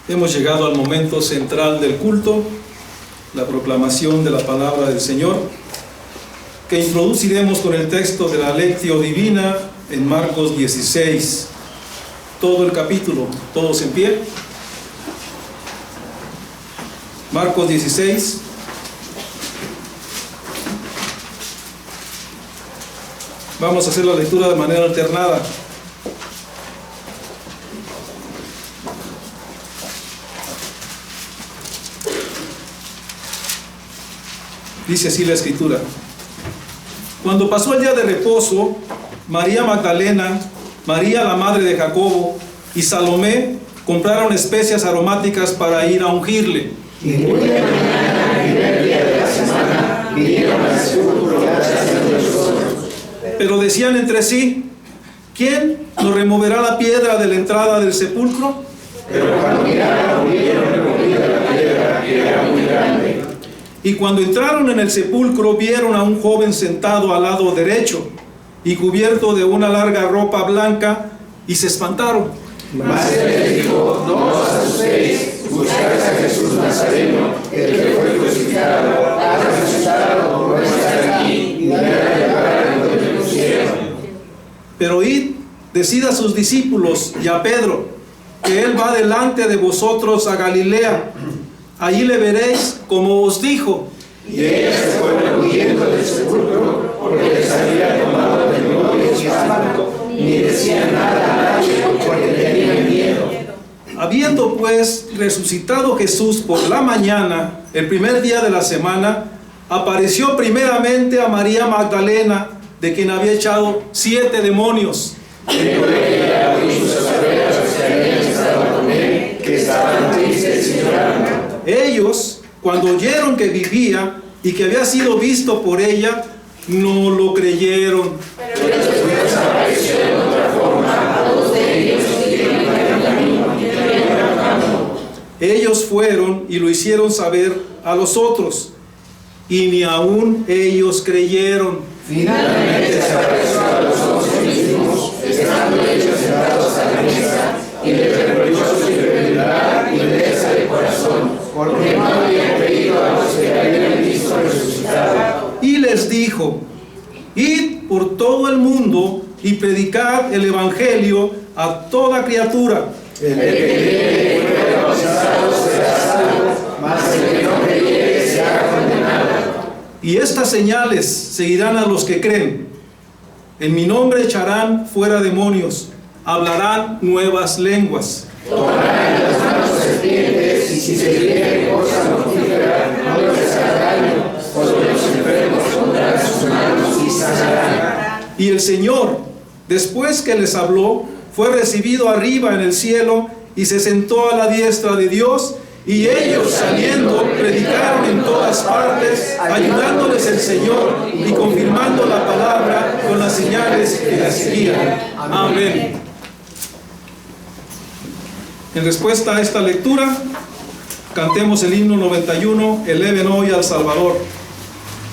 Hemos llegado al momento central del culto, la proclamación de la palabra del Señor, que introduciremos con el texto de la Lectio Divina en Marcos 16. Todo el capítulo, todos en pie. Marcos 16. Vamos a hacer la lectura de manera alternada. Dice así la Escritura: Cuando pasó el día de reposo, María Magdalena, María la madre de Jacobo y Salomé compraron especias aromáticas para ir a ungirle. Y muy de mañana, el primer día de la semana, vinieron al sepulcro las de los otros. Pero decían entre sí: ¿quién nos removerá la piedra de la entrada del sepulcro? Pero cuando miraron, vieron removida la piedra, que era muy grande. Y cuando entraron en el sepulcro, vieron a un joven sentado al lado derecho y cubierto de una larga ropa blanca, y se espantaron. Mas él les dijo: no os asustéis, buscáis a Jesús Nazareno, el que fue crucificado, ha resucitado, no está aquí, ni nada llevar donde le pusieron. Pero id, decid a sus discípulos y a Pedro, que él va delante de vosotros a Galilea. Allí le veréis como os dijo. Y ellas se fueron huyendo del sepulcro, porque les había tomado de nuevo el espanto, ni decían nada a nadie, porque tenían miedo. Habiendo pues resucitado Jesús por la mañana, el primer día de la semana, apareció primeramente a María Magdalena, de quien había echado 7 demonios. Llegó ella y sus obreras que habían estado con él, que estaban tristes y llorando. Ellos, cuando oyeron que vivía y que había sido visto por ella, no lo creyeron. Pero después apareció de otra forma a 2 de ellos que iban por el camino y al campo. Ellos fueron y lo hicieron saber a los otros, y ni aún ellos creyeron. Finalmente se apareció a los 11 mismos, estando ellos sentados a la mesa, y les reprochó su incredulidad y dureza de corazón, porque no habían creído a los que habían visto resucitado. Y les dijo: id por todo el mundo y predicad el evangelio a toda criatura. El que creyere y fuere bautizado será salvo, mas el que no creyere será condenado. Y estas señales seguirán a los que creen. En mi nombre echarán fuera demonios, hablarán nuevas lenguas. Tomarán en las manos serpientes, y si se bebieren cosa mortífera, no les hará daño, porque los enfermos pondrán sus manos y sanarán. Y el Señor, después que les habló, fue recibido arriba en el cielo y se sentó a la diestra de Dios. Y ellos, saliendo, predicaron en todas partes, ayudándoles el Señor y confirmando la palabra con las señales que la seguían. Amén. En respuesta a esta lectura, cantemos el himno 91, Eleven hoy al Salvador.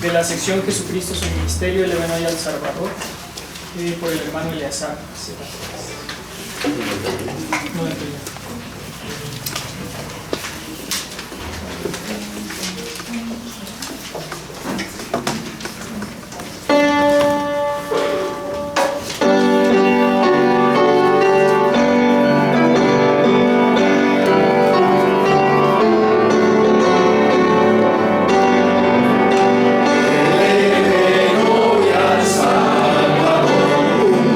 De la sección Jesucristo su ministerio, Eleven hoy al Salvador, por el hermano Eleazar. 91.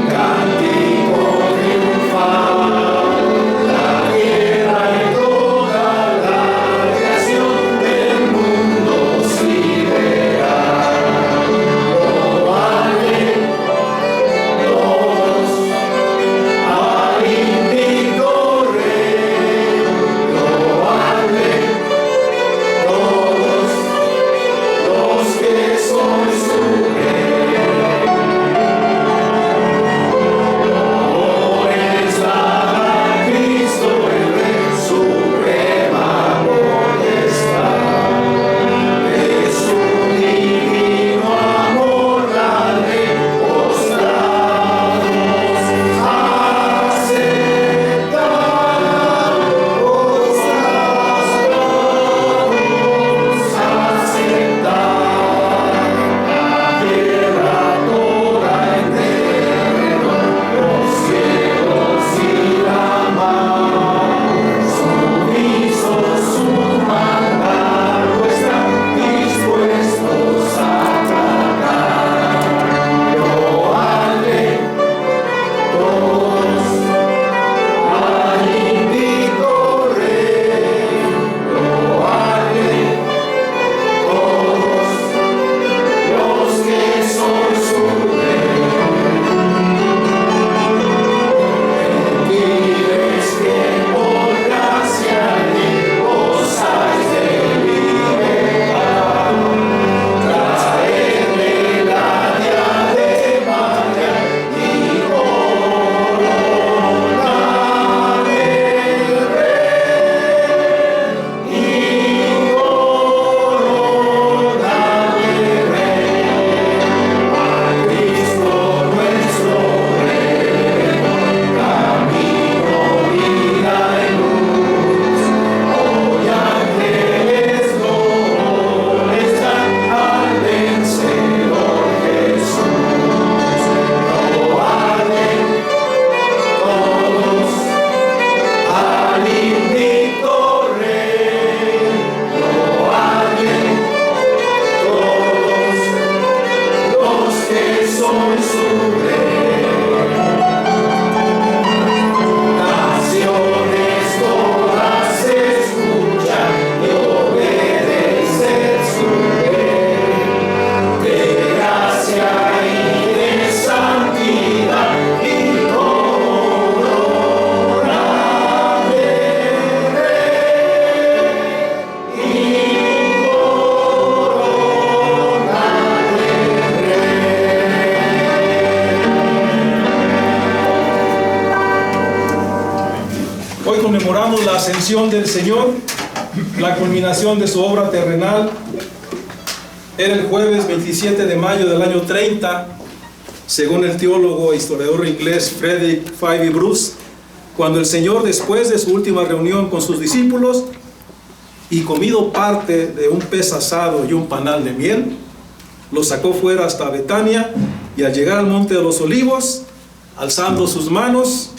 Cántico triunfal. Hoy conmemoramos la ascensión del Señor, la culminación de su obra terrenal. Era el jueves 27 de mayo del año 30, según el teólogo e historiador inglés Frederick Fyvie Bruce, cuando el Señor, después de su última reunión con sus discípulos y comido parte de un pez asado y un panal de miel, los sacó fuera hasta Betania, y al llegar al monte de los olivos, alzando sus manos,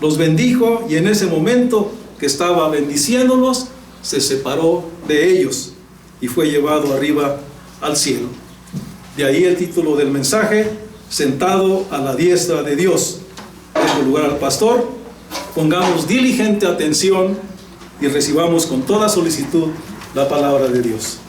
los bendijo, y en ese momento que estaba bendiciéndolos, se separó de ellos y fue llevado arriba al cielo. De ahí el título del mensaje: sentado a la diestra de Dios. Dejo lugar al pastor. Pongamos diligente atención y recibamos con toda solicitud la palabra de Dios.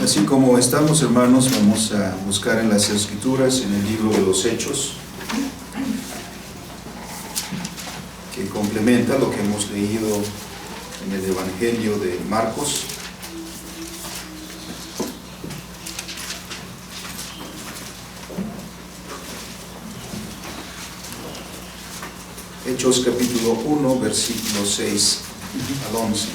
Así como estamos, hermanos, vamos a buscar en las Escrituras, en el libro de los Hechos, que complementa lo que hemos leído en el Evangelio de Marcos. Hechos capítulo 1, versículos 6 al 11.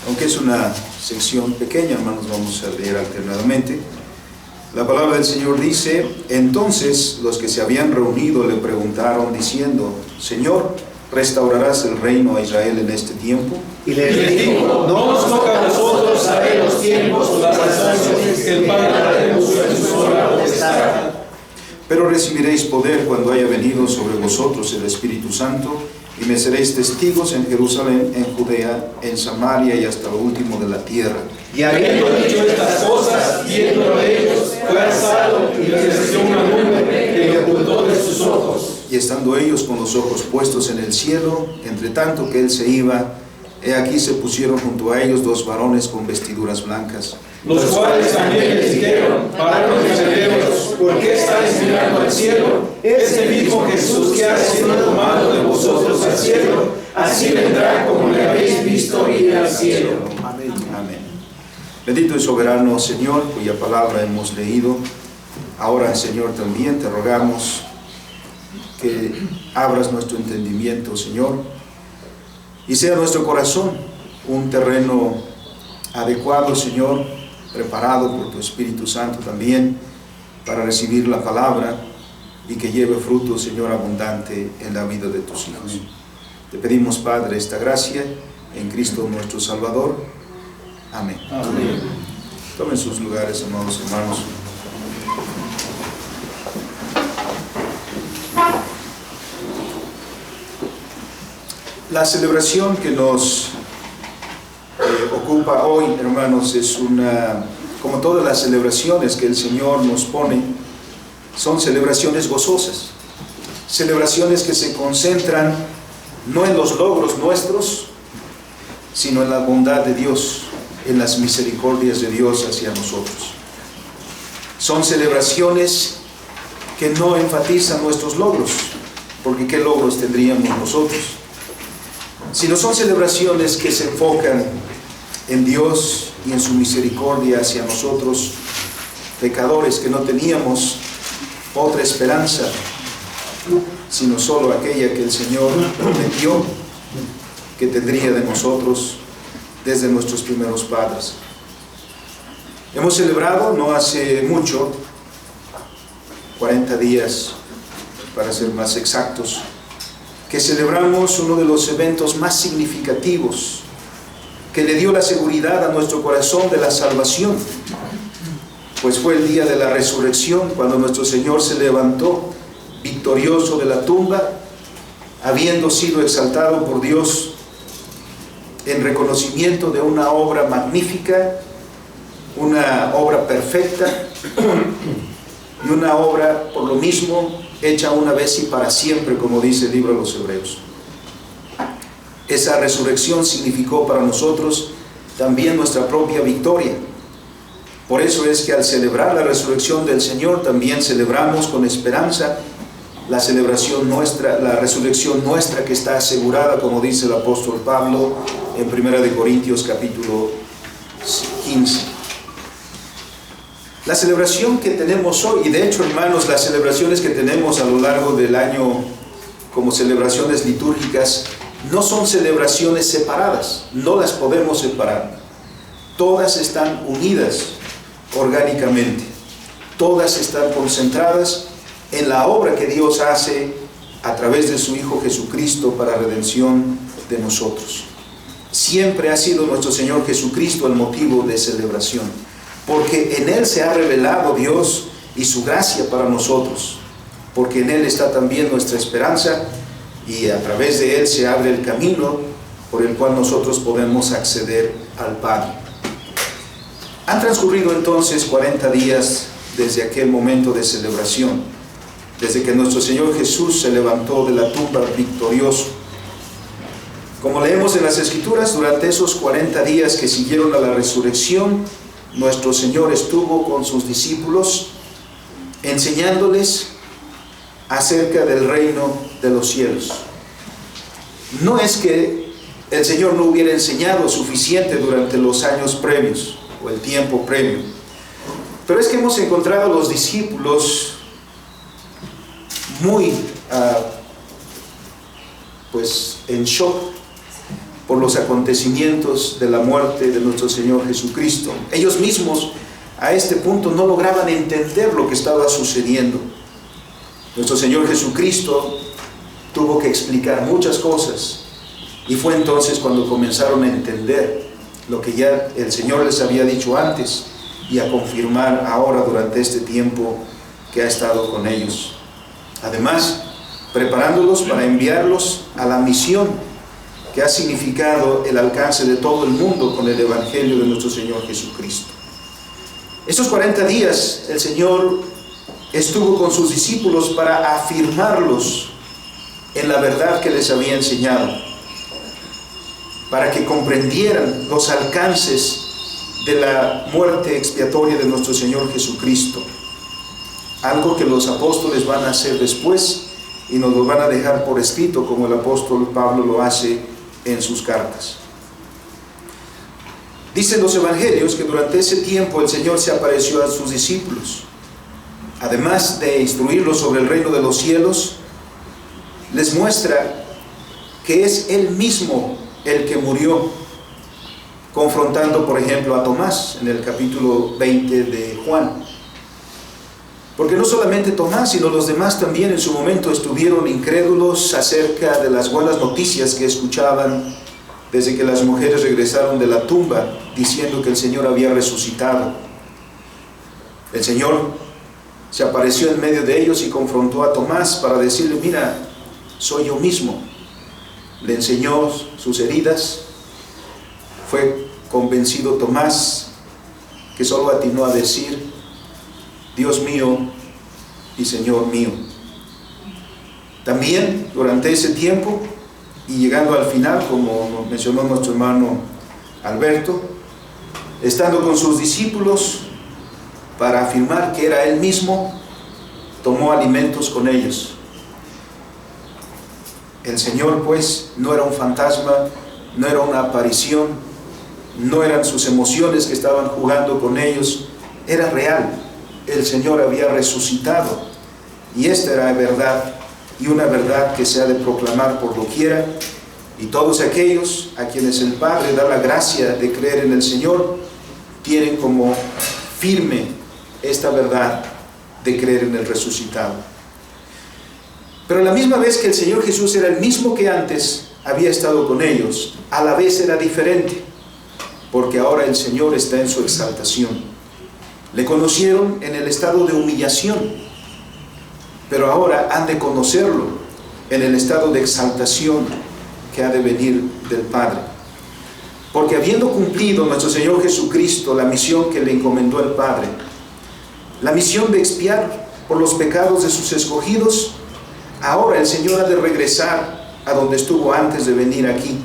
Aunque es una sección pequeña, hermanos, vamos a leer alternadamente. La palabra del Señor dice: entonces los que se habían reunido le preguntaron diciendo: Señor, ¿restaurarás el reino a Israel en este tiempo? Y les dijo: no nos toca a nosotros saber los tiempos o las razones que el Padre de su la potestad. Pero recibiréis poder cuando haya venido sobre vosotros el Espíritu Santo, y me seréis testigos en Jerusalén, en Judea, en Samaria y hasta lo último de la tierra. Y habiendo dicho estas cosas, viéndolo ellos, fue alzado y les dio una nube que le ocultó de sus ojos. Y estando ellos con los ojos puestos en el cielo, entre tanto que él se iba, he aquí se pusieron junto a ellos dos varones con vestiduras blancas, Los cuales también les dijeron: varones galileos, ¿por qué estáis mirando al cielo? Ese mismo Jesús que ha sido tomado de vosotros al cielo, así vendrá como le habéis visto ir al cielo. Amén. Amén. Bendito y soberano Señor, cuya palabra hemos leído. Ahora, Señor, también te rogamos que abras nuestro entendimiento, Señor, y sea nuestro corazón un terreno adecuado, Señor, preparado por tu Espíritu Santo también para recibir la palabra y que lleve fruto, Señor, abundante en la vida de tus hijos. Amén. Te pedimos, Padre, esta gracia en Cristo nuestro Salvador. Amén. Amén. Tomen sus lugares, amados hermanos. La celebración que nos ocupa hoy, hermanos, es como todas las celebraciones que el Señor nos pone, son celebraciones gozosas, celebraciones que se concentran no en los logros nuestros, sino en la bondad de Dios, en las misericordias de Dios hacia nosotros. Son celebraciones que no enfatizan nuestros logros, porque ¿qué logros tendríamos nosotros? Sino son celebraciones que se enfocan en Dios y en su misericordia hacia nosotros, pecadores que no teníamos otra esperanza, sino solo aquella que el Señor prometió que tendría de nosotros desde nuestros primeros padres. Hemos celebrado no hace mucho, 40 días para ser más exactos, que celebramos uno de los eventos más significativos que le dio la seguridad a nuestro corazón de la salvación, pues fue el día de la resurrección, cuando nuestro Señor se levantó victorioso de la tumba, habiendo sido exaltado por Dios en reconocimiento de una obra magnífica, una obra perfecta y una obra por lo mismo hecha una vez y para siempre, como dice el libro de los Hebreos. Esa resurrección significó para nosotros también nuestra propia victoria. Por eso es que al celebrar la resurrección del Señor también celebramos con esperanza la celebración nuestra, la resurrección nuestra, que está asegurada, como dice el apóstol Pablo en 1 Corintios capítulo 15. La celebración que tenemos hoy, y de hecho, hermanos, las celebraciones que tenemos a lo largo del año como celebraciones litúrgicas, no son celebraciones separadas, no las podemos separar. Todas están unidas orgánicamente, todas están concentradas en la obra que Dios hace a través de su Hijo Jesucristo para redención de nosotros. Siempre ha sido nuestro Señor Jesucristo el motivo de celebración, porque en Él se ha revelado Dios y su gracia para nosotros, porque en Él está también nuestra esperanza y a través de Él se abre el camino por el cual nosotros podemos acceder al Padre. Han transcurrido entonces 40 días desde aquel momento de celebración, desde que nuestro Señor Jesús se levantó de la tumba victorioso. Como leemos en las Escrituras, durante esos 40 días que siguieron a la resurrección, nuestro Señor estuvo con sus discípulos enseñándoles acerca del reino de los cielos. No es que el Señor no hubiera enseñado suficiente durante los años previos o el tiempo previo, pero es que hemos encontrado a los discípulos muy en shock por los acontecimientos de la muerte de nuestro Señor Jesucristo. Ellos mismos a este punto no lograban entender lo que estaba sucediendo. Nuestro Señor Jesucristo tuvo que explicar muchas cosas y fue entonces cuando comenzaron a entender lo que ya el Señor les había dicho antes y a confirmar ahora durante este tiempo que ha estado con ellos. Además, preparándolos para enviarlos a la misión que ha significado el alcance de todo el mundo con el Evangelio de nuestro Señor Jesucristo. Estos 40 días el Señor estuvo con sus discípulos para afirmarlos en la verdad que les había enseñado, para que comprendieran los alcances de la muerte expiatoria de nuestro Señor Jesucristo, algo que los apóstoles van a hacer después y nos lo van a dejar por escrito, como el apóstol Pablo lo hace en sus cartas. Dicen los evangelios que durante ese tiempo el Señor se apareció a sus discípulos. Además de instruirlos sobre el reino de los cielos, les muestra que es Él mismo el que murió, confrontando por ejemplo a Tomás en el capítulo 20 de Juan. Porque no solamente Tomás, sino los demás también en su momento estuvieron incrédulos acerca de las buenas noticias que escuchaban desde que las mujeres regresaron de la tumba diciendo que el Señor había resucitado. El Señor se apareció en medio de ellos y confrontó a Tomás para decirle: mira, soy yo mismo. Le enseñó sus heridas. Fue convencido Tomás, que solo atinó a decir: Dios mío y Señor mío. También durante ese tiempo y llegando al final, como mencionó nuestro hermano Alberto, estando con sus discípulos para afirmar que era Él mismo, tomó alimentos con ellos. El Señor pues no era un fantasma, no era una aparición, no eran sus emociones que estaban jugando con ellos, era real. El Señor había resucitado y esta era verdad, y una verdad que se ha de proclamar por doquiera, y todos aquellos a quienes el Padre da la gracia de creer en el Señor tienen como firme esta verdad de creer en el resucitado. Pero a la misma vez que el Señor Jesús era el mismo que antes había estado con ellos, a la vez era diferente, porque ahora el Señor está en su exaltación. Le conocieron en el estado de humillación, pero ahora han de conocerlo en el estado de exaltación que ha de venir del Padre. Porque habiendo cumplido nuestro Señor Jesucristo la misión que le encomendó el Padre, la misión de expiar por los pecados de sus escogidos, ahora el Señor ha de regresar a donde estuvo antes de venir aquí,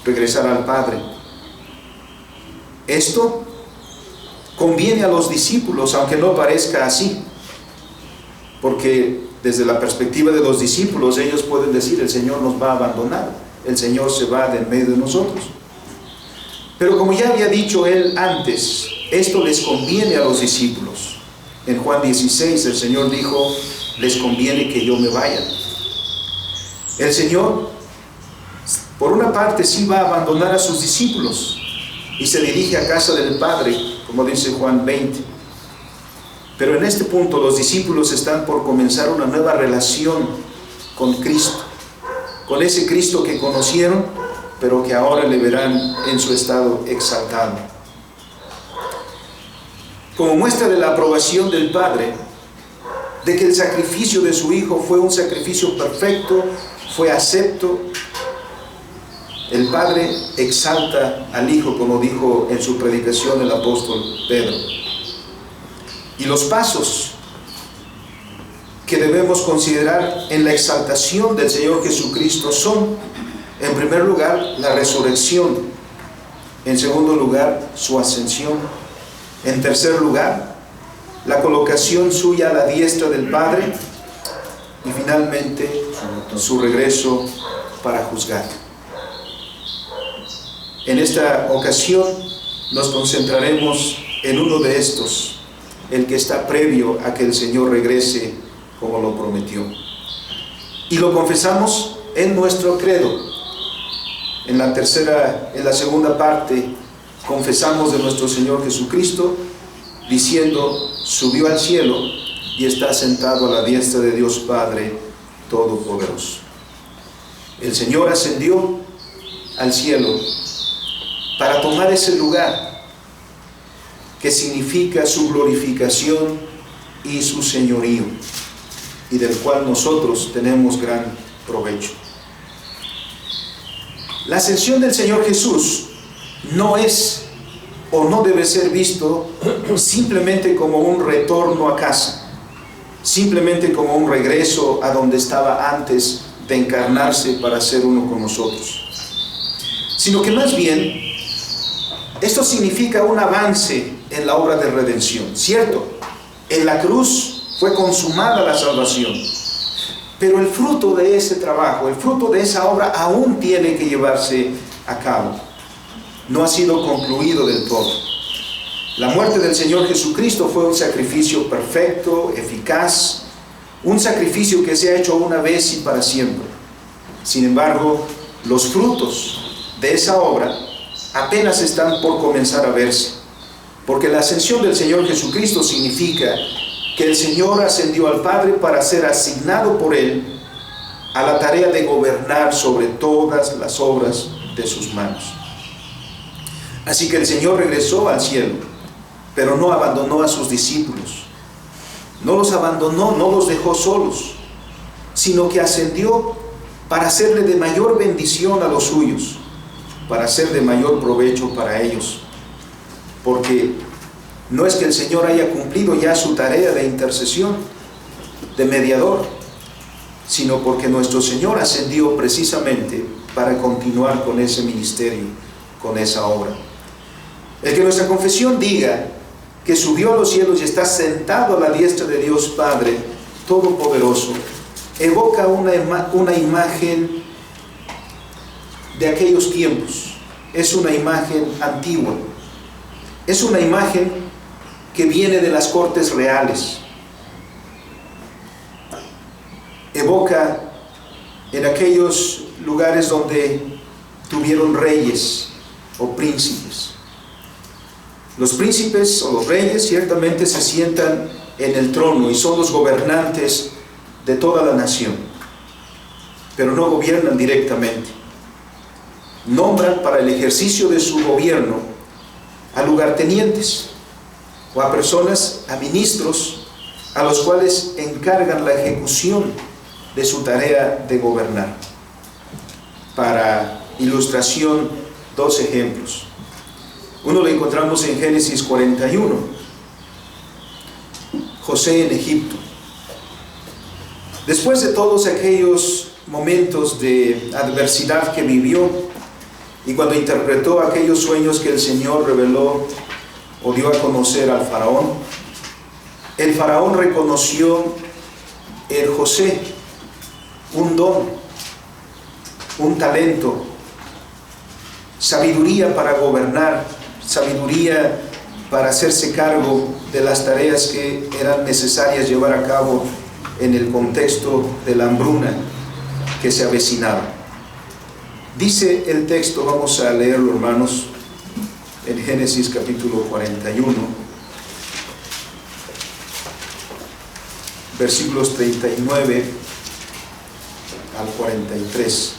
regresar al Padre. Esto conviene a los discípulos, aunque no parezca así, porque desde la perspectiva de los discípulos ellos pueden decir: el Señor nos va a abandonar, el Señor se va de en medio de nosotros. Pero como ya había dicho Él antes, esto les conviene a los discípulos. En Juan 16 el Señor dijo, les conviene que yo me vaya. El Señor, por una parte, sí va a abandonar a sus discípulos y se dirige a casa del Padre, como dice Juan 20. Pero en este punto los discípulos están por comenzar una nueva relación con Cristo, con ese Cristo que conocieron, pero que ahora le verán en su estado exaltado. Como muestra de la aprobación del Padre, de que el sacrificio de su Hijo fue un sacrificio perfecto, fue acepto, el Padre exalta al Hijo, como dijo en su predicación el apóstol Pedro. Y los pasos que debemos considerar en la exaltación del Señor Jesucristo son, en primer lugar, la resurrección, en segundo lugar, su ascensión, en tercer lugar, la colocación suya a la diestra del Padre y finalmente su regreso para juzgar. En esta ocasión nos concentraremos en uno de estos, el que está previo a que el Señor regrese como lo prometió. Y lo confesamos en nuestro credo. En la segunda parte, confesamos de nuestro Señor Jesucristo, diciendo, subió al cielo y está sentado a la diestra de Dios Padre Todopoderoso. El Señor ascendió al cielo para tomar ese lugar que significa su glorificación y su señorío, y del cual nosotros tenemos gran provecho. La ascensión del Señor Jesús no es o no debe ser visto simplemente como un retorno a casa, simplemente como un regreso a donde estaba antes de encarnarse para ser uno con nosotros, sino que más bien esto significa un avance en la obra de redención. Cierto, en la cruz fue consumada la salvación, pero el fruto de ese trabajo, el fruto de esa obra aún tiene que llevarse a cabo. No ha sido concluido del todo. La muerte del Señor Jesucristo fue un sacrificio perfecto, eficaz, un sacrificio que se ha hecho una vez y para siempre. Sin embargo, los frutos de esa obra apenas están por comenzar a verse, porque la ascensión del Señor Jesucristo significa que el Señor ascendió al Padre para ser asignado por Él a la tarea de gobernar sobre todas las obras de sus manos. Así que el Señor regresó al cielo, pero no abandonó a sus discípulos, no los abandonó, no los dejó solos, sino que ascendió para hacerle de mayor bendición a los suyos, para ser de mayor provecho para ellos, porque no es que el Señor haya cumplido ya su tarea de intercesión, de mediador, sino porque nuestro Señor ascendió precisamente para continuar con ese ministerio, con esa obra. El que nuestra confesión diga que subió a los cielos y está sentado a la diestra de Dios Padre Todopoderoso, evoca una imagen de aquellos tiempos. Es una imagen antigua, es una imagen que viene de las cortes reales. Evoca en aquellos lugares donde tuvieron reyes o príncipes. Los príncipes o los reyes ciertamente se sientan en el trono y son los gobernantes de toda la nación, pero no gobiernan directamente. Nombran para el ejercicio de su gobierno a lugartenientes o a personas, a ministros, a los cuales encargan la ejecución de su tarea de gobernar. Para ilustración, dos ejemplos. Uno lo encontramos en Génesis 41, José en Egipto. Después de todos aquellos momentos de adversidad que vivió, y cuando interpretó aquellos sueños que el Señor reveló o dio a conocer al faraón, el faraón reconoció en José un don, un talento, sabiduría para gobernar, sabiduría para hacerse cargo de las tareas que eran necesarias llevar a cabo en el contexto de la hambruna que se avecinaba. Dice el texto, vamos a leerlo, hermanos, en Génesis capítulo 41, versículos 39 al 43.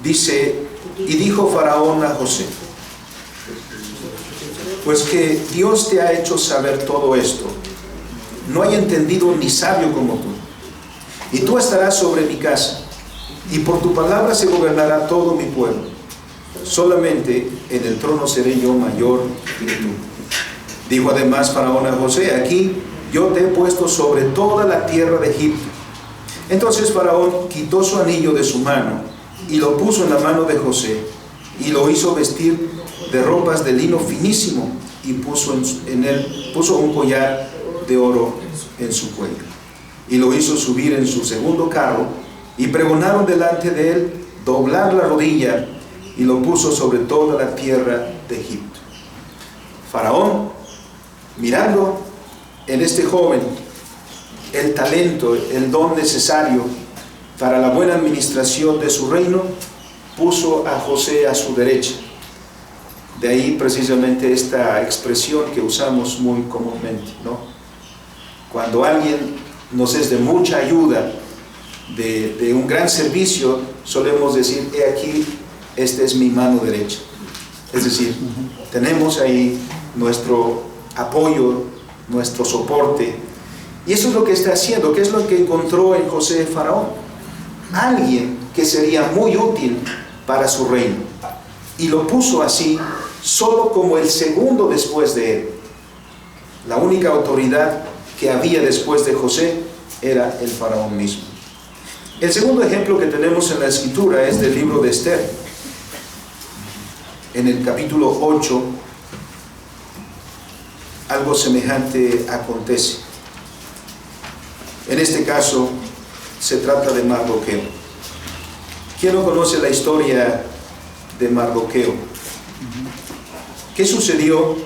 Dice: y dijo Faraón a José: pues que Dios te ha hecho saber todo esto, no hay entendido ni sabio como tú, y tú estarás sobre mi casa, y por tu palabra se gobernará todo mi pueblo. Solamente en el trono seré yo mayor que tú. Dijo además Faraón a José: aquí yo te he puesto sobre toda la tierra de Egipto. Entonces Faraón quitó su anillo de su mano y lo puso en la mano de José, y lo hizo vestir de ropas de lino finísimo, y puso un collar de oro en su cuello, y lo hizo subir en su segundo carro, y pregonaron delante de él doblar la rodilla, y lo puso sobre toda la tierra de Egipto. Faraón, mirando en este joven el talento, el don necesario para la buena administración de su reino, puso a José a su derecha. De ahí precisamente esta expresión que usamos muy comúnmente, ¿no? Cuando alguien nos es de mucha ayuda, de un gran servicio, solemos decir: he aquí, esta es mi mano derecha. Es decir, tenemos ahí nuestro apoyo, nuestro soporte. Y eso es lo que está haciendo. ¿Qué es lo que encontró en José Faraón? Alguien que sería muy útil para su reino, y lo puso así solo como el segundo después de él. La única autoridad que había después de José era el faraón mismo. El segundo ejemplo que tenemos en la escritura es del libro de Esther. En el capítulo 8 algo semejante acontece. En este caso se trata de Mardoqueo. ¿Quién no conoce la historia de Mardoqueo? ¿Qué sucedió?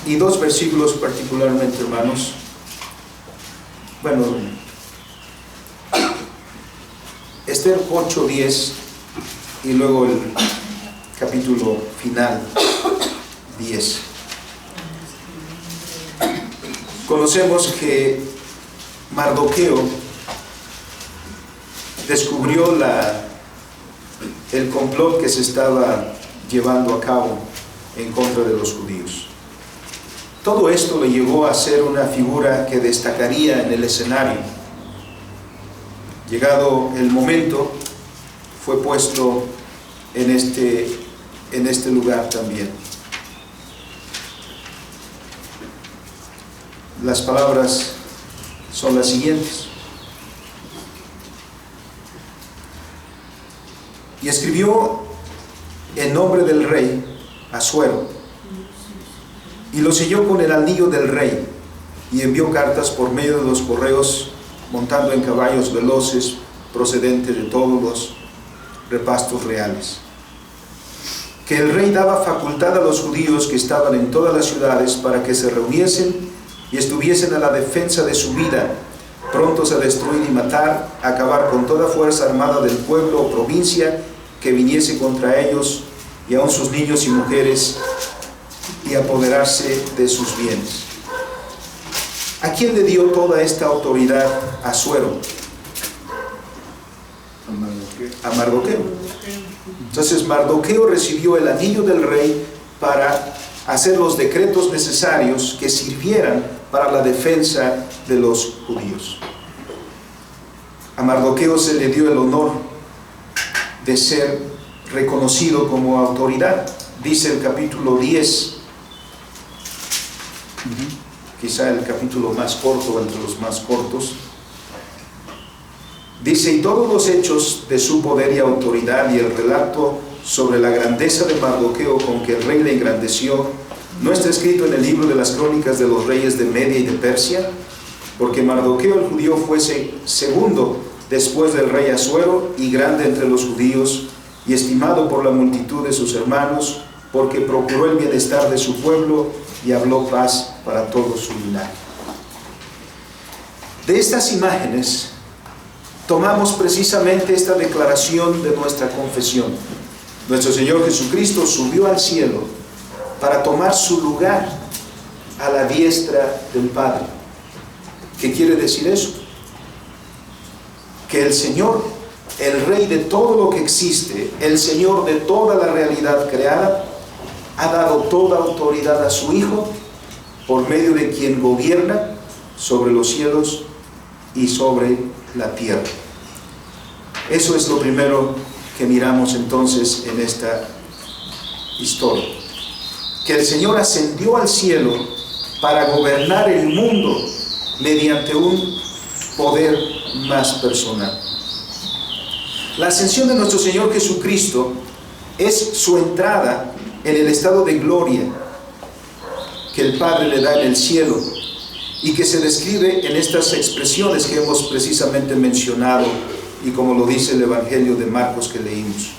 Y dos versículos particularmente, hermanos. Bueno, Esther 8:10 y luego el capítulo final 10. Conocemos que Mardoqueo descubrió el complot que se estaba llevando a cabo en contra de los judíos. Todo esto le llevó a ser una figura que destacaría en el escenario. Llegado el momento, fue puesto en este lugar también. Las palabras son las siguientes: y escribió en nombre del rey Asuero, y lo selló con el anillo del rey, y envió cartas por medio de los correos, montando en caballos veloces procedentes de todos los repastos reales, que el rey daba facultad a los judíos que estaban en todas las ciudades para que se reuniesen y estuviesen a la defensa de su vida, prontos a destruir y matar, a acabar con toda fuerza armada del pueblo o provincia que viniese contra ellos, y aun sus niños y mujeres, y apoderarse de sus bienes. ¿A quién le dio toda esta autoridad Asuero? A Mardoqueo. Entonces Mardoqueo recibió el anillo del rey para hacer los decretos necesarios que sirvieran para la defensa de los judíos. A Mardoqueo se le dio el honor de ser reconocido como autoridad. Dice el capítulo 10, quizá el capítulo más corto entre los más cortos. Dice: y todos los hechos de su poder y autoridad, y el relato sobre la grandeza de Mardoqueo con que el rey le engrandeció, ¿no está escrito en el libro de las crónicas de los reyes de Media y de Persia? Porque Mardoqueo el judío fuese segundo después del rey Asuero, y grande entre los judíos, y estimado por la multitud de sus hermanos, porque procuró el bienestar de su pueblo y habló paz para todo su linaje. De estas imágenes tomamos precisamente esta declaración de nuestra confesión. Nuestro Señor Jesucristo subió al cielo para tomar su lugar a la diestra del Padre. ¿Qué quiere decir eso? Que el Señor, el Rey de todo lo que existe, el Señor de toda la realidad creada, ha dado toda autoridad a su Hijo, por medio de quien gobierna sobre los cielos y sobre la tierra. Eso es lo primero que miramos entonces en esta historia. Que el Señor ascendió al cielo para gobernar el mundo mediante un poder más personal. La ascensión de nuestro Señor Jesucristo es su entrada en el estado de gloria que el Padre le da en el cielo y que se describe en estas expresiones que hemos precisamente mencionado y como lo dice el Evangelio de Marcos que leímos.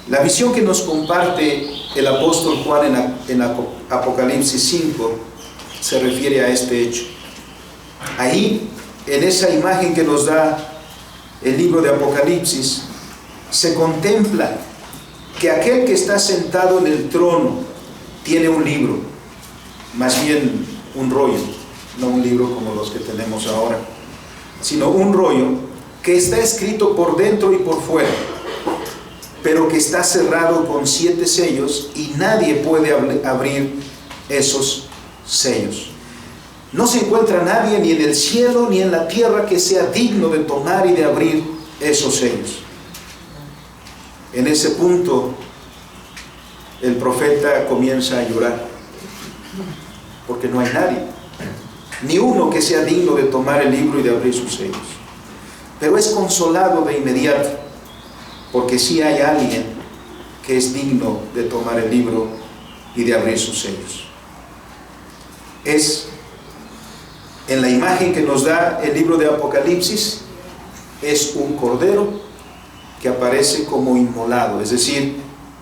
La visión que nos comparte el apóstol Juan en Apocalipsis 5 se refiere a este hecho. Ahí, en esa imagen que nos da el libro de Apocalipsis, se contempla que aquel que está sentado en el trono tiene un libro, más bien un rollo, no un libro como los que tenemos ahora, sino un rollo que está escrito por dentro y por fuera, pero que está cerrado con 7 sellos y nadie puede abrir esos sellos. No se encuentra nadie ni en el cielo ni en la tierra que sea digno de tomar y de abrir esos sellos. En ese punto, el profeta comienza a llorar, porque no hay nadie, ni uno que sea digno de tomar el libro y de abrir sus sellos. Pero es consolado de inmediato, porque sí hay alguien que es digno de tomar el libro y de abrir sus sellos. Es en la imagen que nos da el libro de Apocalipsis, es un cordero que aparece como inmolado, es decir,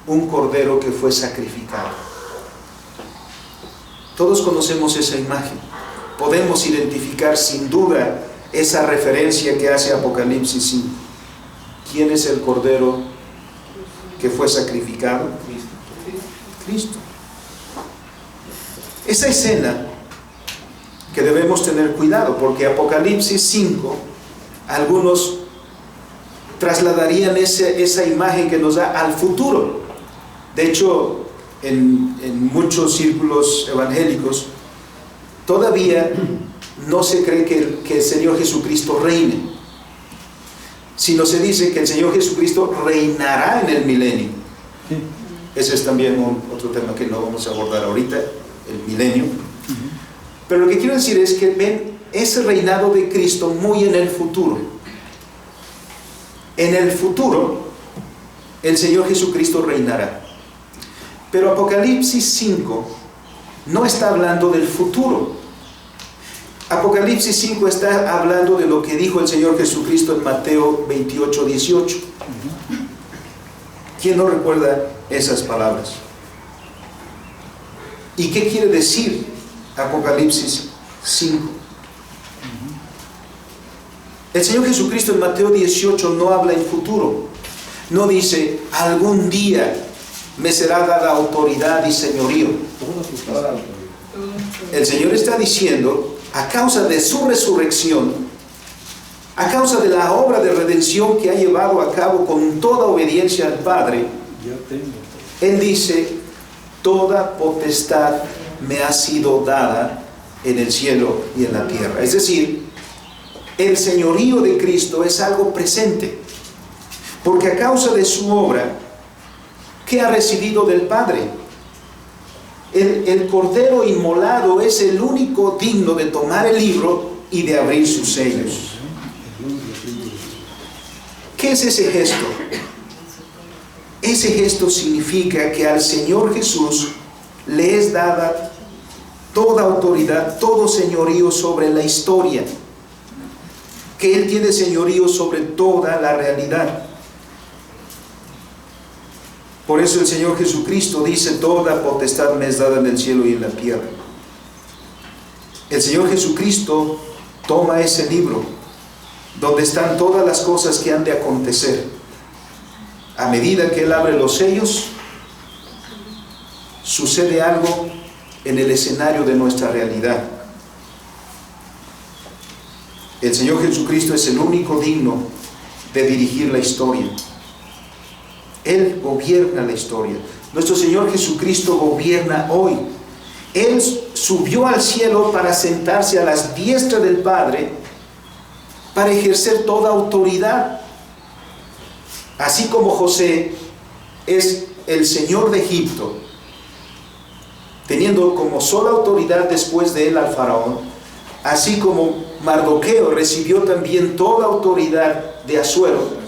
un cordero que fue sacrificado. Todos conocemos esa imagen. Podemos identificar sin duda esa referencia que hace Apocalipsis 5. ¿Quién es el cordero que fue sacrificado? Cristo. Esa escena que debemos tener cuidado, porque Apocalipsis 5, algunos trasladarían esa imagen que nos da al futuro. De hecho, en muchos círculos evangélicos, todavía no se cree que el Señor Jesucristo reine, sino se dice que el Señor Jesucristo reinará en el milenio. Ese es también otro tema que no vamos a abordar ahorita, el milenio. Pero lo que quiero decir es que ven ese reinado de Cristo muy en el futuro. En el futuro, el Señor Jesucristo reinará. Pero Apocalipsis 5 no está hablando del futuro. Apocalipsis 5 está hablando de lo que dijo el Señor Jesucristo en Mateo 28, 18. ¿Quién no recuerda esas palabras? ¿Y qué quiere decir Apocalipsis 5? El Señor Jesucristo en Mateo 18 no habla en futuro. No dice, algún día me será dada autoridad y señorío. El Señor está diciendo, a causa de su resurrección, a causa de la obra de redención que ha llevado a cabo con toda obediencia al Padre, Él dice, toda potestad me ha sido dada en el cielo y en la tierra. Es decir, el señorío de Cristo es algo presente, porque a causa de su obra, ¿qué ha recibido del Padre? El cordero inmolado es el único digno de tomar el libro y de abrir sus sellos. ¿Qué es ese gesto? Ese gesto significa que al Señor Jesús le es dada toda autoridad, todo señorío sobre la historia, que Él tiene señorío sobre toda la realidad. Por eso el Señor Jesucristo dice: toda potestad me es dada en el cielo y en la tierra. El Señor Jesucristo toma ese libro donde están todas las cosas que han de acontecer. A medida que Él abre los sellos, sucede algo en el escenario de nuestra realidad. El Señor Jesucristo es el único digno de dirigir la historia. Él gobierna la historia. Nuestro Señor Jesucristo gobierna hoy. Él subió al cielo para sentarse a las diestras del Padre, para ejercer toda autoridad. Así como José es el señor de Egipto, teniendo como sola autoridad después de él al faraón, así como Mardoqueo recibió también toda autoridad de Asuero,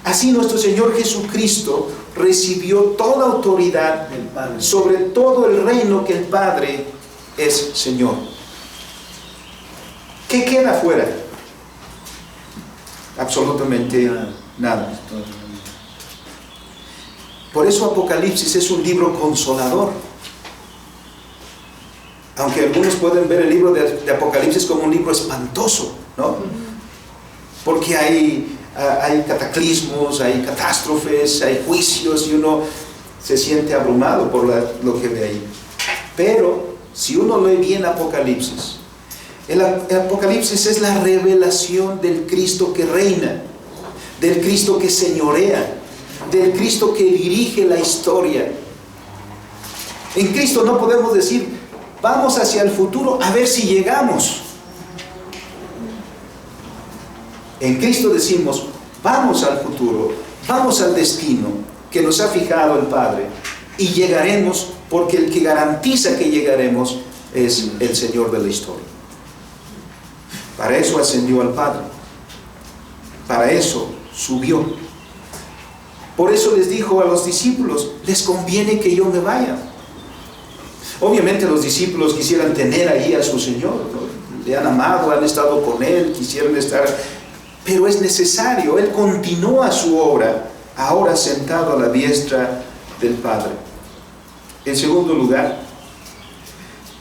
así nuestro Señor Jesucristo recibió toda autoridad sobre todo el reino que el Padre es Señor. ¿Qué queda fuera? Absolutamente nada. Por eso Apocalipsis es un libro consolador. Aunque algunos pueden ver el libro de Apocalipsis como un libro espantoso, ¿no? Porque hay cataclismos, hay catástrofes, hay juicios, y uno se siente abrumado por lo que ve ahí. Pero si uno lee bien Apocalipsis, el Apocalipsis es la revelación del Cristo que reina, del Cristo que señorea, del Cristo que dirige la historia. En Cristo no podemos decir: vamos hacia el futuro a ver si llegamos. En Cristo decimos: vamos al futuro, vamos al destino que nos ha fijado el Padre, y llegaremos, porque el que garantiza que llegaremos es el Señor de la historia. Para eso ascendió al Padre, para eso subió. Por eso les dijo a los discípulos: les conviene que yo me vaya. Obviamente los discípulos quisieran tener ahí a su Señor, ¿no? Le han amado, han estado con Él, quisieran estar, pero es necesario. Él continúa su obra, ahora sentado a la diestra del Padre. En segundo lugar,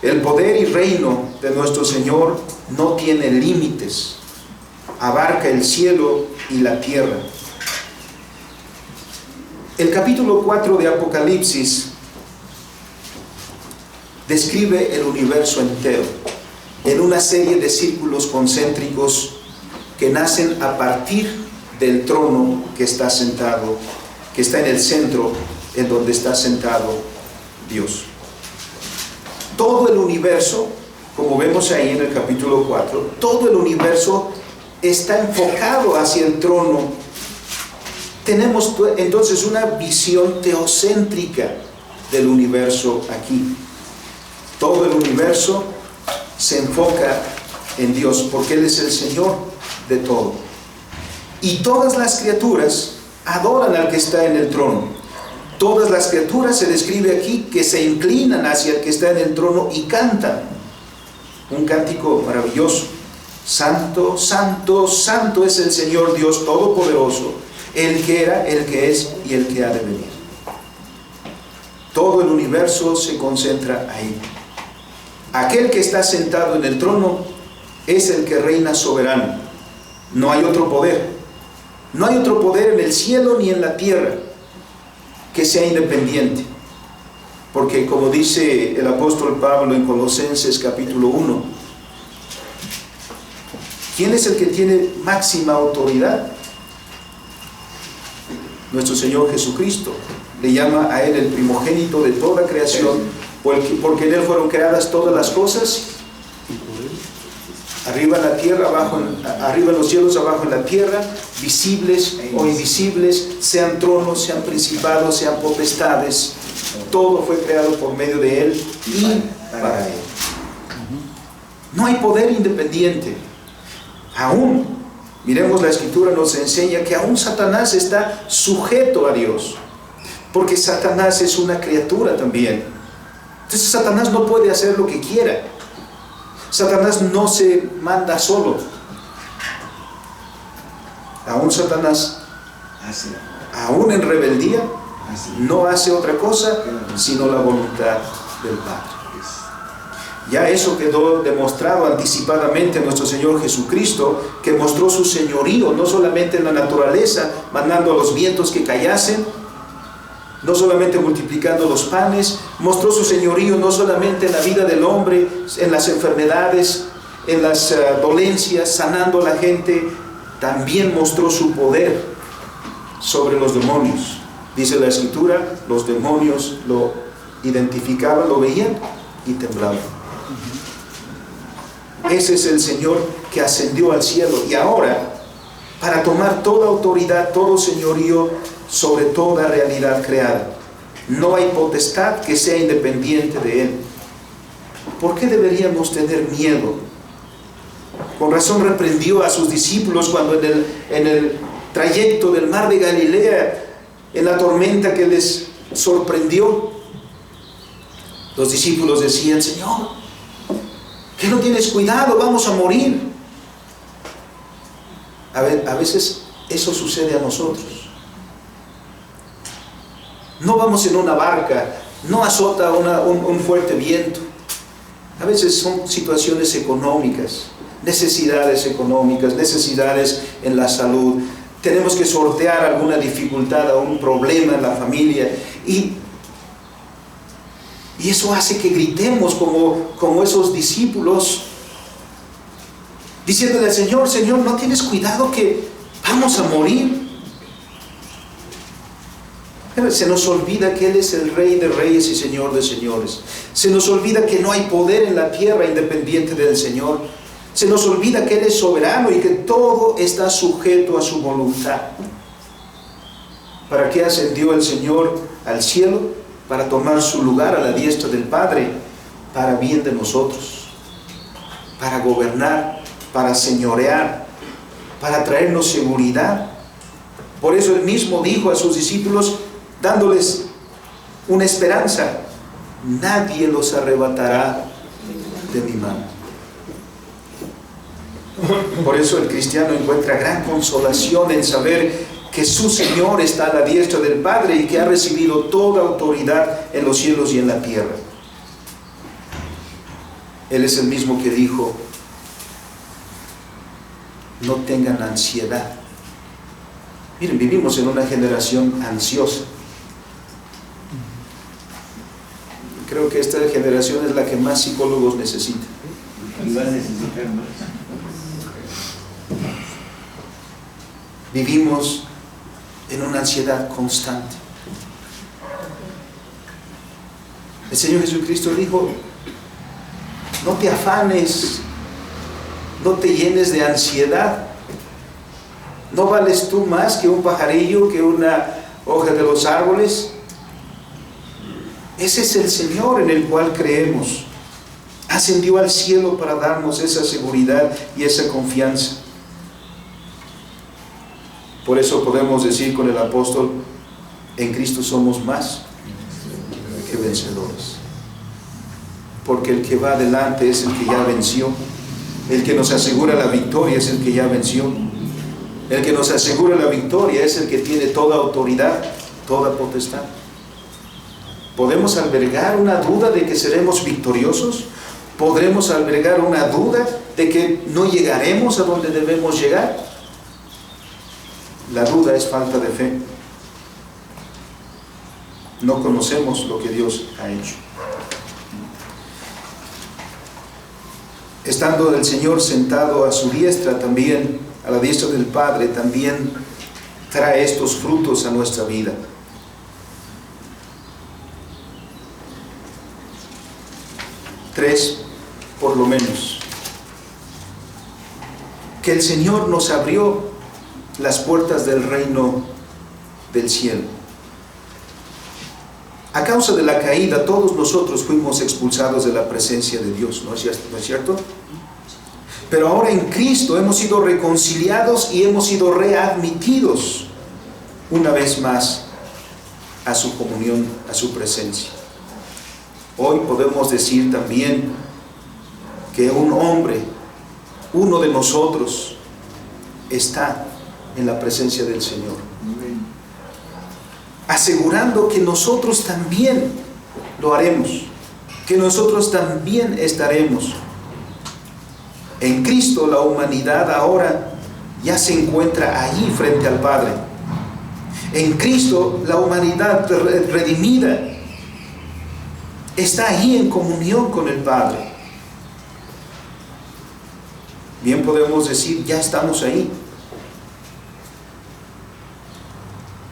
el poder y reino de nuestro Señor no tiene límites, abarca el cielo y la tierra. El capítulo 4 de Apocalipsis describe el universo entero en una serie de círculos concéntricos que nacen a partir del trono que está sentado, que está en el centro, en donde está sentado Dios. Todo el universo, como vemos ahí en el capítulo 4, todo el universo está enfocado hacia el trono. Tenemos entonces una visión teocéntrica del universo aquí. Todo el universo se enfoca en Dios, porque Él es el Señor de todo. Y todas las criaturas adoran al que está en el trono. Todas las criaturas, se describe aquí, que se inclinan hacia el que está en el trono y cantan un cántico maravilloso: santo, santo, santo es el Señor Dios Todopoderoso, el que era, el que es y el que ha de venir. Todo el universo se concentra ahí. Aquel que está sentado en el trono es el que reina soberano. No hay otro poder. No hay otro poder en el cielo ni en la tierra que sea independiente. Porque, como dice el apóstol Pablo en Colosenses capítulo 1, ¿quién es el que tiene máxima autoridad? Nuestro Señor Jesucristo. Le llama a Él el primogénito de toda creación, porque en Él fueron creadas todas las cosas, arriba en la tierra, arriba en los cielos, abajo en la tierra, visibles o invisibles, sean tronos, sean principados, sean potestades. Todo fue creado por medio de Él y para Él. No hay poder independiente. Aún, miremos, la Escritura nos enseña que aún Satanás está sujeto a Dios, porque Satanás es una criatura también. Entonces Satanás no puede hacer lo que quiera. Satanás no se manda solo. Aún Satanás, aún en rebeldía, No hace otra cosa sino la voluntad del Padre. Ya eso quedó demostrado anticipadamente en nuestro Señor Jesucristo, que mostró su señorío no solamente en la naturaleza, mandando a los vientos que callasen, no solamente multiplicando los panes, mostró su señorío no solamente en la vida del hombre, en las enfermedades, en las dolencias, sanando a la gente, también mostró su poder sobre los demonios. Dice la Escritura, los demonios lo identificaban, lo veían y temblaban. Ese es el Señor que ascendió al cielo y ahora, para tomar toda autoridad, todo señorío sobre toda realidad creada. No hay potestad que sea independiente de Él. ¿Por qué deberíamos tener miedo? Con razón reprendió a sus discípulos cuando en el trayecto del mar de Galilea, en la tormenta que les sorprendió, los discípulos decían: Señor, ¿qué no tienes cuidado? Vamos a morir. A veces eso sucede a nosotros. No vamos en una barca, no azota un fuerte viento. A veces son situaciones económicas, necesidades económicas, necesidades en la salud. Tenemos que sortear alguna dificultad, algún problema en la familia. Y eso hace que gritemos como esos discípulos, diciéndole al Señor: Señor, ¿no tienes cuidado que vamos a morir? Pero se nos olvida que Él es el Rey de Reyes y Señor de Señores. Se nos olvida que no hay poder en la tierra independiente del Señor. Se nos olvida que Él es soberano y que todo está sujeto a su voluntad. ¿Para qué ascendió el Señor al cielo? Para tomar su lugar a la diestra del Padre, para bien de nosotros, para gobernar, para señorear, para traernos seguridad. Por eso Él mismo dijo a sus discípulos, dándoles una esperanza: nadie los arrebatará de mi mano. Por eso el cristiano encuentra gran consolación en saber que su Señor está a la diestra del Padre y que ha recibido toda autoridad en los cielos y en la tierra. Él es el mismo que dijo: no tengan ansiedad. Miren, vivimos en una generación ansiosa. Creo que esta generación es la que más psicólogos necesita. Vivimos en una ansiedad constante. El Señor Jesucristo dijo: no te afanes, no te llenes de ansiedad. ¿No vales tú más que un pajarillo, que una hoja de los árboles? Ese es el Señor en el cual creemos. Ascendió al cielo para darnos esa seguridad y esa confianza. Por eso podemos decir con el apóstol: en Cristo somos más que vencedores. Porque el que va adelante es el que ya venció. El que nos asegura la victoria es el que ya venció. El que nos asegura la victoria es el que tiene toda autoridad, toda potestad. ¿Podemos albergar una duda de que seremos victoriosos? ¿Podremos albergar una duda de que no llegaremos a donde debemos llegar? La duda es falta de fe. No conocemos lo que Dios ha hecho. Estando el Señor sentado a su diestra, también a la diestra del Padre, también trae estos frutos a nuestra vida. Tres, por lo menos. Que el Señor nos abrió las puertas del reino del cielo. A causa de la caída, todos nosotros fuimos expulsados de la presencia de Dios, ¿no es cierto? Pero ahora en Cristo hemos sido reconciliados y hemos sido readmitidos una vez más a su comunión, a su presencia. Hoy podemos decir también que un hombre, uno de nosotros, está en la presencia del Señor. asegurando que nosotros también lo haremos, que nosotros también estaremos. En Cristo la humanidad ahora ya se encuentra allí frente al Padre. En Cristo la humanidad redimida está allí en comunión con el Padre. Bien podemos decir, ya estamos ahí.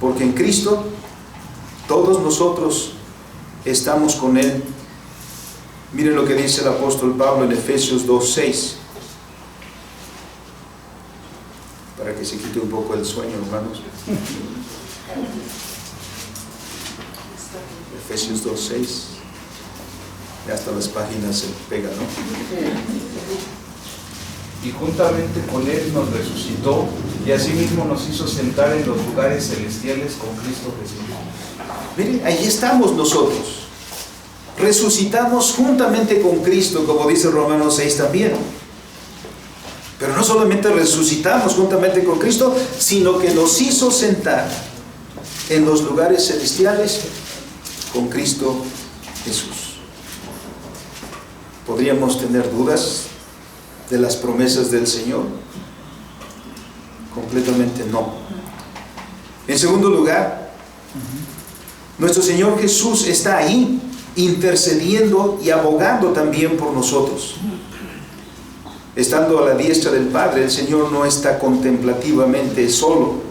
Porque en Cristo todos nosotros estamos con Él. Miren lo que dice el apóstol Pablo en Efesios 2:6. Para que se quite un poco el sueño, hermanos. Efesios 2:6. Ya hasta las páginas se pegan, ¿no? Y juntamente con Él nos resucitó y asimismo nos hizo sentar en los lugares celestiales con Cristo Jesús. Miren, ahí estamos nosotros. Resucitamos juntamente con Cristo, como dice Romanos 6 también. Pero no solamente resucitamos juntamente con Cristo, sino que nos hizo sentar en los lugares celestiales con Cristo Jesús. ¿Podríamos tener dudas de las promesas del Señor? Completamente no. En segundo lugar, nuestro Señor Jesús está ahí intercediendo y abogando también por nosotros. Estando a la diestra del Padre, el Señor no está contemplativamente solo.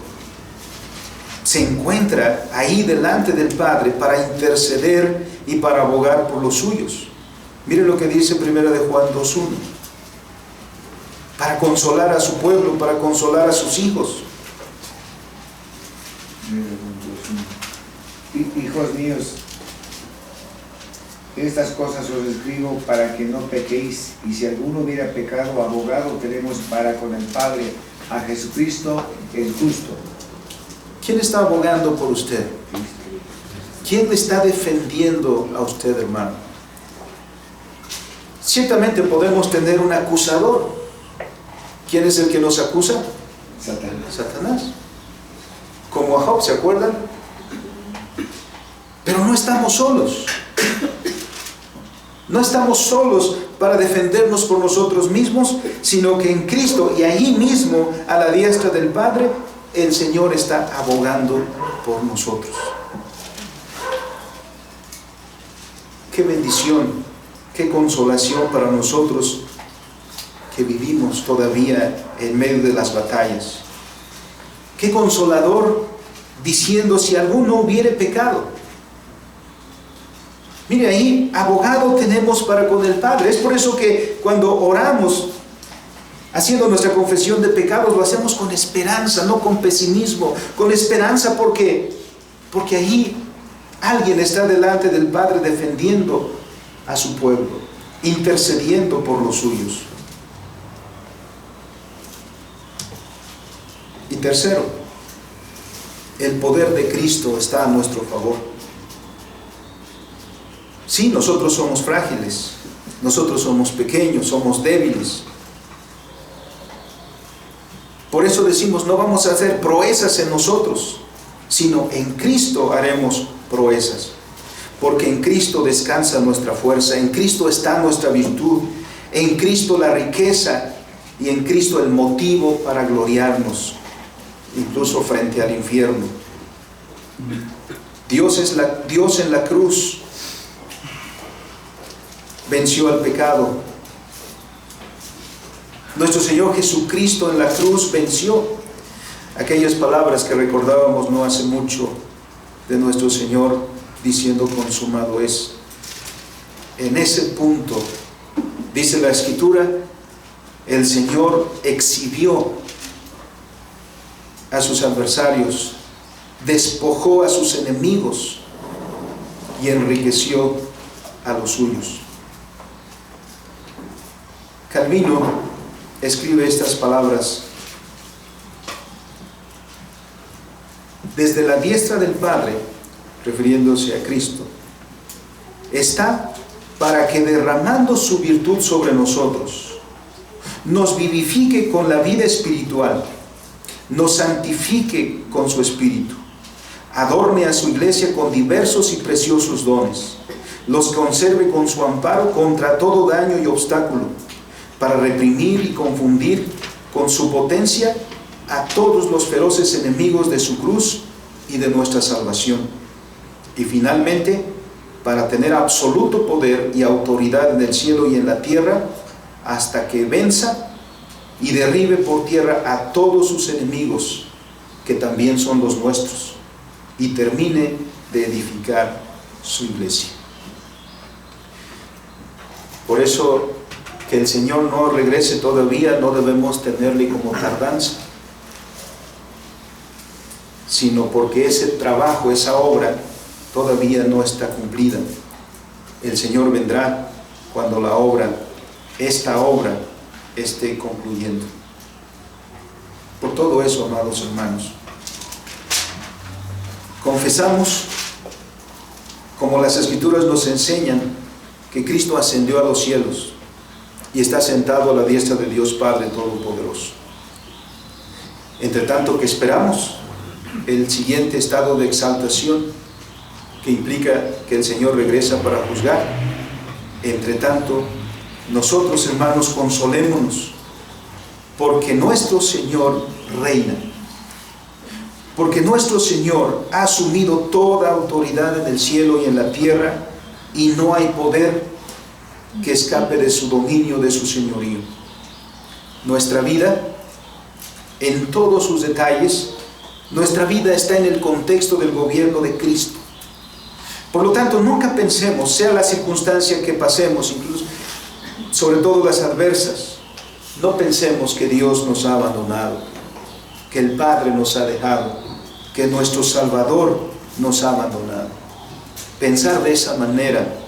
Se encuentra ahí delante del Padre para interceder y para abogar por los suyos. Mire lo que dice 1 de Juan 2:1. Para consolar a su pueblo, para consolar a sus hijos. Hijos míos, estas cosas os escribo para que no pequéis, y si alguno hubiera pecado, abogado tenemos para con el Padre, a Jesucristo el justo. ¿Quién está abogando por usted? ¿Quién le está defendiendo a usted, hermano? Ciertamente podemos tener un acusador. ¿Quién es el que nos acusa? Satanás. Como a Job, ¿se acuerdan? Pero no estamos solos. No estamos solos para defendernos por nosotros mismos, sino que en Cristo y ahí mismo, a la diestra del Padre, el Señor está abogando por nosotros. Qué bendición, qué consolación para nosotros que vivimos todavía en medio de las batallas. Qué consolador diciendo, si alguno hubiere pecado. Mire ahí, abogado tenemos para con el Padre. Es por eso que cuando oramos, haciendo nuestra confesión de pecados, lo hacemos con esperanza, no con pesimismo. Con esperanza porque ahí alguien está delante del Padre defendiendo a su pueblo, intercediendo por los suyos. Y tercero, el poder de Cristo está a nuestro favor. Sí, nosotros somos frágiles, nosotros somos pequeños, somos débiles. Por eso decimos, no vamos a hacer proezas en nosotros, sino en Cristo haremos proezas. Porque en Cristo descansa nuestra fuerza, en Cristo está nuestra virtud, en Cristo la riqueza y en Cristo el motivo para gloriarnos, incluso frente al infierno. Dios en la cruz venció al pecado. Nuestro Señor Jesucristo en la cruz venció. Aquellas palabras que recordábamos no hace mucho de nuestro Señor diciendo consumado es. En ese punto, dice la Escritura, el Señor exhibió a sus adversarios, despojó a sus enemigos y enriqueció a los suyos. Calvino escribe estas palabras: desde la diestra del Padre, refiriéndose a Cristo, está para que derramando su virtud sobre nosotros, nos vivifique con la vida espiritual, nos santifique con su Espíritu, adorne a su iglesia con diversos y preciosos dones, los conserve con su amparo contra todo daño y obstáculo, para reprimir y confundir con su potencia a todos los feroces enemigos de su cruz y de nuestra salvación. Y finalmente, para tener absoluto poder y autoridad en el cielo y en la tierra, hasta que venza y derribe por tierra a todos sus enemigos, que también son los nuestros, y termine de edificar su iglesia. Por eso, que el Señor no regrese todavía, no debemos tenerle como tardanza, sino porque ese trabajo, esa obra, todavía no está cumplida. El Señor vendrá cuando esta obra esté concluyendo. Por todo eso, amados hermanos, confesamos, como las Escrituras nos enseñan, que Cristo ascendió a los cielos y está sentado a la diestra de Dios Padre Todopoderoso. Entre tanto que esperamos el siguiente estado de exaltación, que implica que el Señor regresa para juzgar, entre tanto, nosotros, hermanos, consolémonos, porque nuestro Señor reina, porque nuestro Señor ha asumido toda autoridad en el cielo y en la tierra, y no hay poder que escape de su dominio, de su señorío. Nuestra vida, en todos sus detalles, nuestra vida está en el contexto del gobierno de Cristo. Por lo tanto, nunca pensemos, sea la circunstancia que pasemos, incluso, sobre todo las adversas, no pensemos que Dios nos ha abandonado, que el Padre nos ha dejado, que nuestro Salvador nos ha abandonado. Pensar de esa manera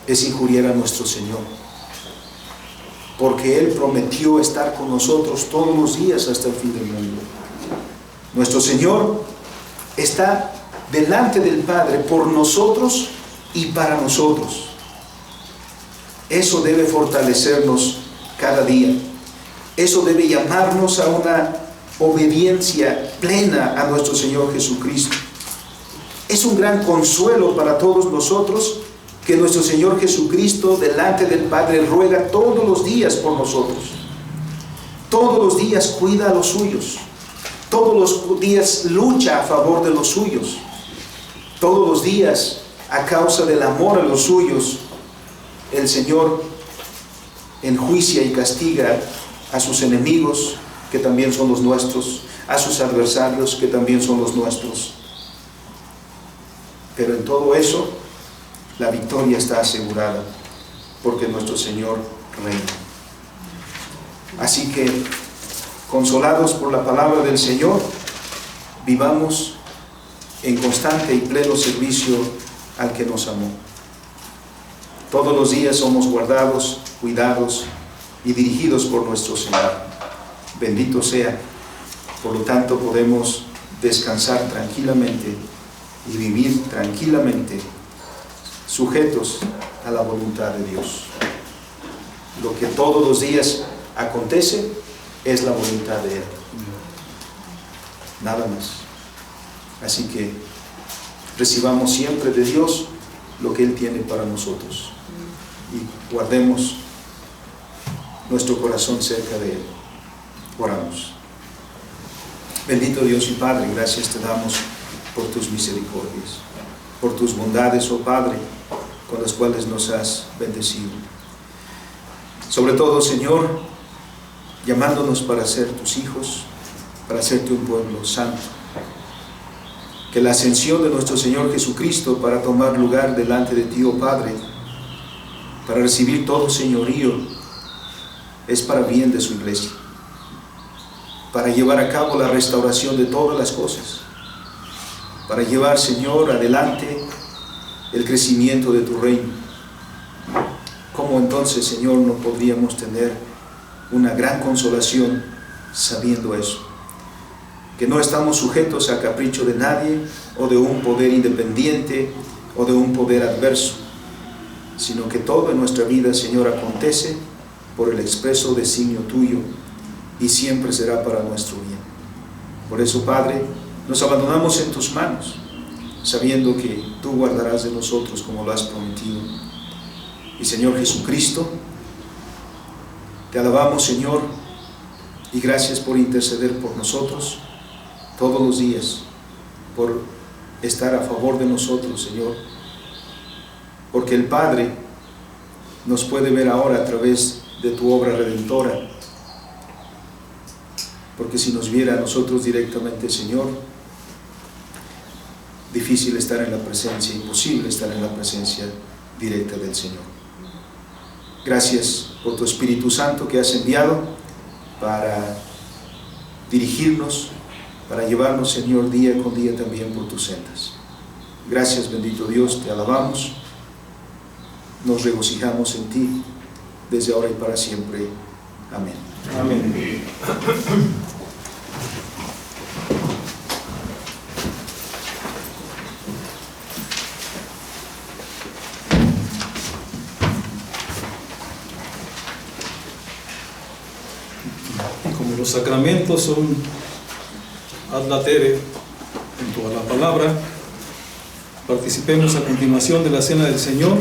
es injuriar a nuestro Señor, porque Él prometió estar con nosotros todos los días hasta el fin del mundo. Nuestro Señor está delante del Padre por nosotros y para nosotros. Eso debe fortalecernos cada día. Eso debe llamarnos a una obediencia plena a nuestro Señor Jesucristo. Es un gran consuelo para todos nosotros que nuestro Señor Jesucristo delante del Padre ruega todos los días por nosotros. Todos los días cuida a los suyos. Todos los días lucha a favor de los suyos. Todos los días, a causa del amor a los suyos, el Señor enjuicia y castiga a sus enemigos, que también son los nuestros, a sus adversarios, que también son los nuestros. Pero en todo eso, la victoria está asegurada, porque nuestro Señor reina. Así que, consolados por la palabra del Señor, vivamos en constante y pleno servicio al que nos amó. Todos los días somos guardados, cuidados y dirigidos por nuestro Señor. Bendito sea. Por lo tanto, podemos descansar tranquilamente y vivir tranquilamente, sujetos a la voluntad de Dios. Lo que todos los días acontece es la voluntad de Él. Nada más. Así que recibamos siempre de Dios lo que Él tiene para nosotros y guardemos nuestro corazón cerca de Él. Oramos. Bendito Dios y Padre, gracias te damos por tus misericordias, por tus bondades, oh Padre, con las cuales nos has bendecido. Sobre todo, Señor, llamándonos para ser tus hijos, para hacerte un pueblo santo. Que la ascensión de nuestro Señor Jesucristo para tomar lugar delante de ti, oh Padre, para recibir todo señorío, es para bien de su iglesia, para llevar a cabo la restauración de todas las cosas, para llevar, Señor, adelante el crecimiento de tu reino. ¿Cómo entonces, Señor, no podríamos tener una gran consolación sabiendo eso? Que no estamos sujetos a capricho de nadie, o de un poder independiente, o de un poder adverso, sino que todo en nuestra vida, Señor, acontece por el expreso designio tuyo, y siempre será para nuestro bien. Por eso, Padre, Nos abandonamos en tus manos, sabiendo que tú guardarás de nosotros como lo has prometido. Y Señor Jesucristo, te alabamos, Señor, y gracias por interceder por nosotros todos los días, por estar a favor de nosotros, Señor, porque el Padre nos puede ver ahora a través de tu obra redentora, porque si nos viera a nosotros directamente, Señor, difícil estar en la presencia, imposible estar en la presencia directa del Señor. Gracias por tu Espíritu Santo que has enviado para dirigirnos, para llevarnos, Señor, día con día también por tus sendas. Gracias, bendito Dios, te alabamos, nos regocijamos en ti, desde ahora y para siempre. Amén. Amén. Como los sacramentos son ad latere en toda la palabra, participemos a continuación de la Cena del Señor